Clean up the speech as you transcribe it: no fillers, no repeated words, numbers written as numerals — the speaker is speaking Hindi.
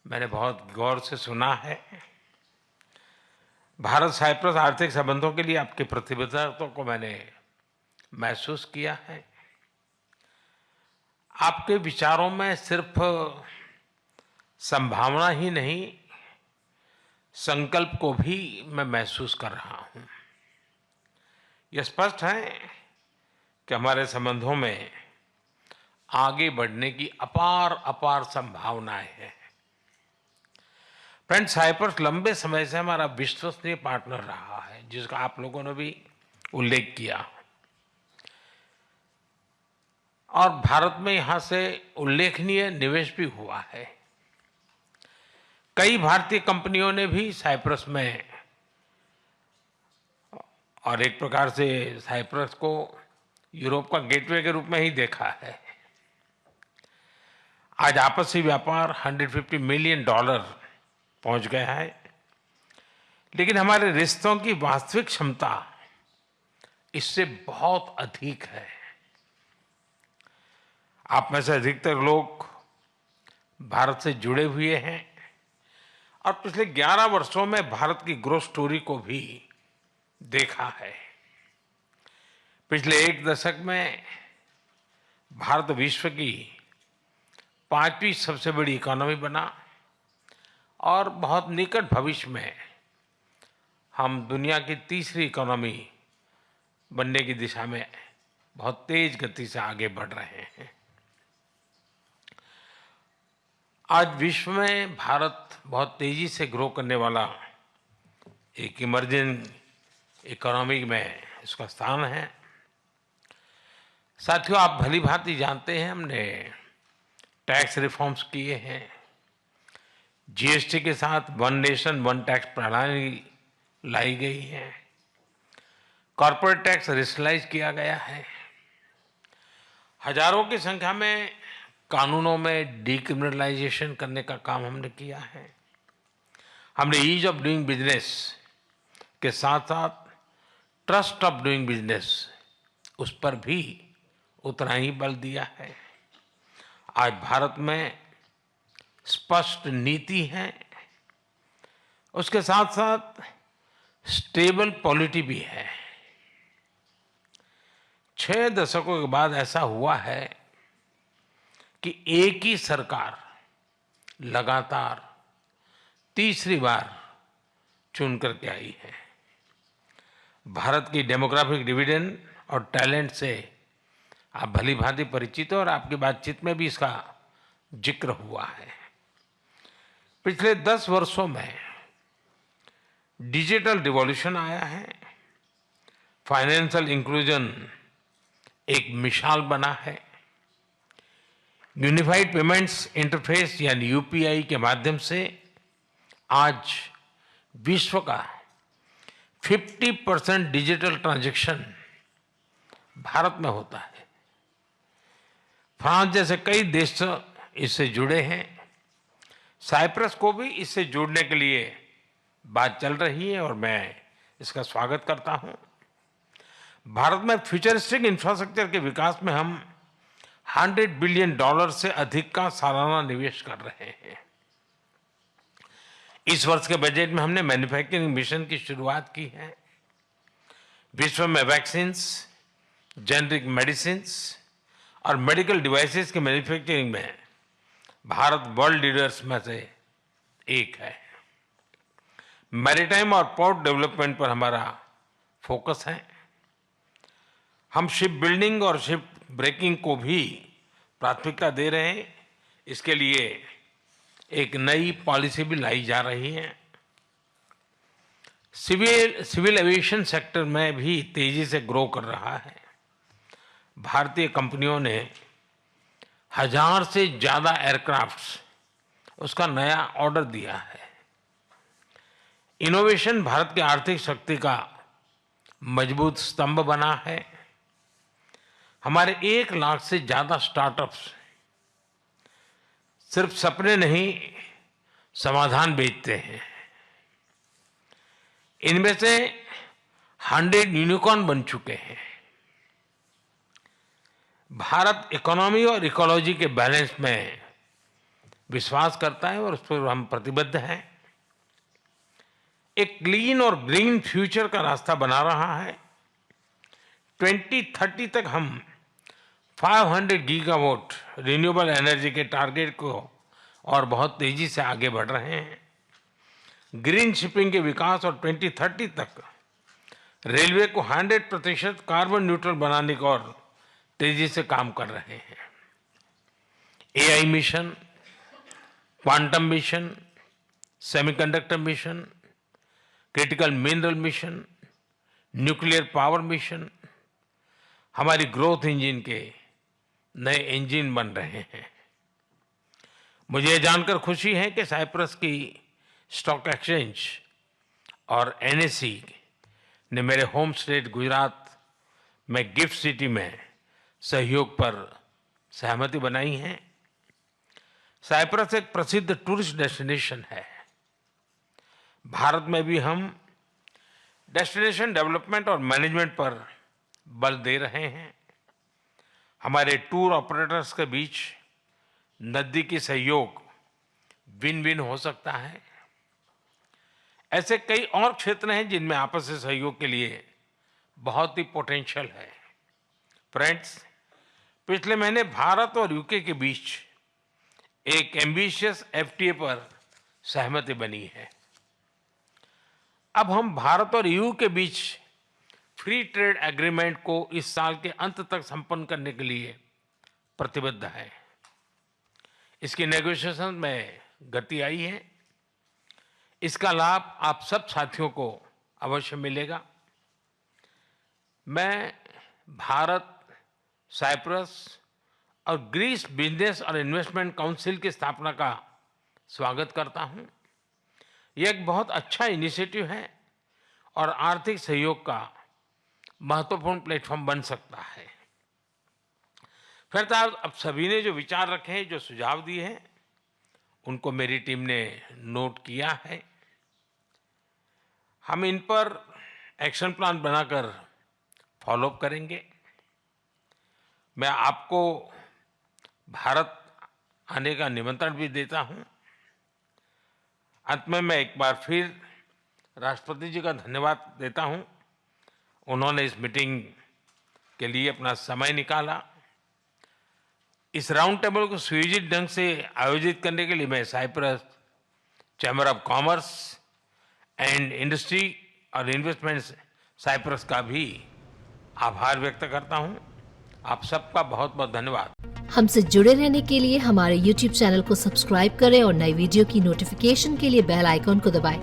मैंने बहुत गौर से सुना है। भारत साइप्रस आर्थिक संबंधों के लिए आपकी प्रतिबद्धता को मैंने महसूस किया है। आपके विचारों में सिर्फ संभावना ही नहीं, संकल्प को भी मैं महसूस कर रहा हूं। यह स्पष्ट है कि हमारे संबंधों में आगे बढ़ने की अपार अपार संभावनाएं हैं। फ्रेंड, साइप्रस लंबे समय से हमारा विश्वसनीय पार्टनर रहा है, जिसका आप लोगों ने भी उल्लेख किया, और भारत में यहां से उल्लेखनीय निवेश भी हुआ है। कई भारतीय कंपनियों ने भी साइप्रस में, और एक प्रकार से साइप्रस को यूरोप का गेटवे के रूप में ही देखा है। आज आपसी व्यापार $150 मिलियन पहुंच गया है, लेकिन हमारे रिश्तों की वास्तविक क्षमता इससे बहुत अधिक है। आप में से अधिकतर लोग भारत से जुड़े हुए हैं और पिछले 11 वर्षों में भारत की ग्रोथ स्टोरी को भी देखा है। पिछले एक दशक में भारत विश्व की 5वीं सबसे बड़ी इकोनॉमी बना और बहुत निकट भविष्य में हम दुनिया की तीसरी इकोनॉमी बनने की दिशा में बहुत तेज गति से आगे बढ़ रहे हैं। आज विश्व में भारत बहुत तेजी से ग्रो करने वाला एक इमर्जिंग इकोनॉमी में इसका स्थान है। साथियों, आप भली भांति जानते हैं, हमने टैक्स रिफॉर्म्स किए हैं। जीएसटी के साथ वन नेशन वन टैक्स प्रणाली लाई गई है। कॉर्पोरेट टैक्स रेशनलाइज किया गया है। हजारों की संख्या में कानूनों में डीक्रिमिनलाइजेशन करने का काम हमने किया है। हमने ईज ऑफ डूइंग बिजनेस के साथ साथ ट्रस्ट ऑफ डूइंग बिजनेस, उस पर भी उतना ही बल दिया है। आज भारत में स्पष्ट नीति है, उसके साथ साथ स्टेबल पॉलिटी भी है। 6 दशकों के बाद ऐसा हुआ है कि एक ही सरकार लगातार तीसरी बार चुन करके आई है। भारत की डेमोग्राफिक डिविडेंड और टैलेंट से आप भली भांति परिचित हो और आपकी बातचीत में भी इसका जिक्र हुआ है। पिछले 10 वर्षों में डिजिटल रिवॉल्यूशन आया है। फाइनेंशियल इंक्लूजन एक मिसाल बना है। यूनिफाइड पेमेंट्स इंटरफेस यानी यूपीआई के माध्यम से आज विश्व का 50% डिजिटल ट्रांजैक्शन भारत में होता है। फ्रांस जैसे कई देश इससे जुड़े हैं। साइप्रस को भी इससे जुड़ने के लिए बात चल रही है और मैं इसका स्वागत करता हूं। भारत में फ्यूचरिस्टिक इंफ्रास्ट्रक्चर के विकास में हम $100 बिलियन से अधिक का सालाना निवेश कर रहे हैं। इस वर्ष के बजट में हमने मैन्युफैक्चरिंग मिशन की शुरुआत की है। विश्व में वैक्सीन्स, जेनरिक मेडिसिन्स और मेडिकल डिवाइसेस के मैन्युफैक्चरिंग में भारत वर्ल्ड लीडर्स में से एक है। मैरीटाइम और पोर्ट डेवलपमेंट पर हमारा फोकस है। हम शिप बिल्डिंग और शिप ब्रेकिंग को भी प्राथमिकता दे रहे हैं। इसके लिए एक नई पॉलिसी भी लाई जा रही है। सिविल एविएशन सेक्टर में भी तेजी से ग्रो कर रहा है। भारतीय कंपनियों ने 1000 से ज्यादा एयरक्राफ्ट्स उसका नया ऑर्डर दिया है। इनोवेशन भारत की आर्थिक शक्ति का मजबूत स्तंभ बना है। हमारे 1 लाख से ज्यादा स्टार्टअप्स सिर्फ सपने नहीं, समाधान बेचते हैं। इनमें से 100 यूनिकॉर्न बन चुके हैं। भारत इकोनॉमी और इकोलॉजी के बैलेंस में विश्वास करता है और उस पर हम प्रतिबद्ध हैं। एक क्लीन और ग्रीन फ्यूचर का रास्ता बना रहा है। 2030 तक हम 500 गीगावाट रिन्यूएबल एनर्जी के टारगेट को और बहुत तेजी से आगे बढ़ रहे हैं। ग्रीन शिपिंग के विकास और 2030 तक रेलवे को 100% कार्बन न्यूट्रल बनाने को और तेजी से काम कर रहे हैं। AI mission, quantum mission, semiconductor mission, critical mineral mission, nuclear power mission हमारी ग्रोथ इंजन के नए इंजन बन रहे हैं। मुझे ये जानकर खुशी है कि साइप्रस की स्टॉक एक्सचेंज और एनएसई ने मेरे होम स्टेट गुजरात में गिफ्ट सिटी में सहयोग पर सहमति बनाई है। साइप्रस एक प्रसिद्ध टूरिस्ट डेस्टिनेशन है। भारत में भी हम डेस्टिनेशन डेवलपमेंट और मैनेजमेंट पर बल दे रहे हैं। हमारे टूर ऑपरेटर्स के बीच नजदीकी सहयोग विन विन हो सकता है। ऐसे कई और क्षेत्र हैं जिनमें आपसी सहयोग के लिए बहुत ही पोटेंशियल है। फ्रेंड्स, पिछले महीने भारत और यूके के बीच एक एम्बिशियस एफटीए पर सहमति बनी है। अब हम भारत और ईयू के बीच फ्री ट्रेड एग्रीमेंट को इस साल के अंत तक संपन्न करने के लिए प्रतिबद्ध है। इसकी नेगोशिएशन में गति आई है। इसका लाभ आप सब साथियों को अवश्य मिलेगा। मैं भारत, साइप्रस और ग्रीस बिजनेस और इन्वेस्टमेंट काउंसिल की स्थापना का स्वागत करता हूं। यह एक बहुत अच्छा इनिशिएटिव है और आर्थिक सहयोग का महत्वपूर्ण प्लेटफॉर्म बन सकता है। फिर तो अब सभी ने जो विचार रखे हैं, जो सुझाव दिए हैं, उनको मेरी टीम ने नोट किया है। हम इन पर एक्शन प्लान बनाकर फॉलोअप करेंगे। मैं आपको भारत आने का निमंत्रण भी देता हूं। अंत में मैं एक बार फिर राष्ट्रपति जी का धन्यवाद देता हूं। उन्होंने इस मीटिंग के लिए अपना समय निकाला। इस राउंड टेबल को सुयोजित ढंग से आयोजित करने के लिए मैं Cyprus chamber of commerce and industry और इन्वेस्टमेंट साइप्रस का भी आभार व्यक्त करता हूं। आप सबका बहुत बहुत धन्यवाद। हमसे जुड़े रहने के लिए हमारे YouTube चैनल को सब्सक्राइब करें और नई वीडियो की नोटिफिकेशन के लिए बेल आइकॉन को दबाएं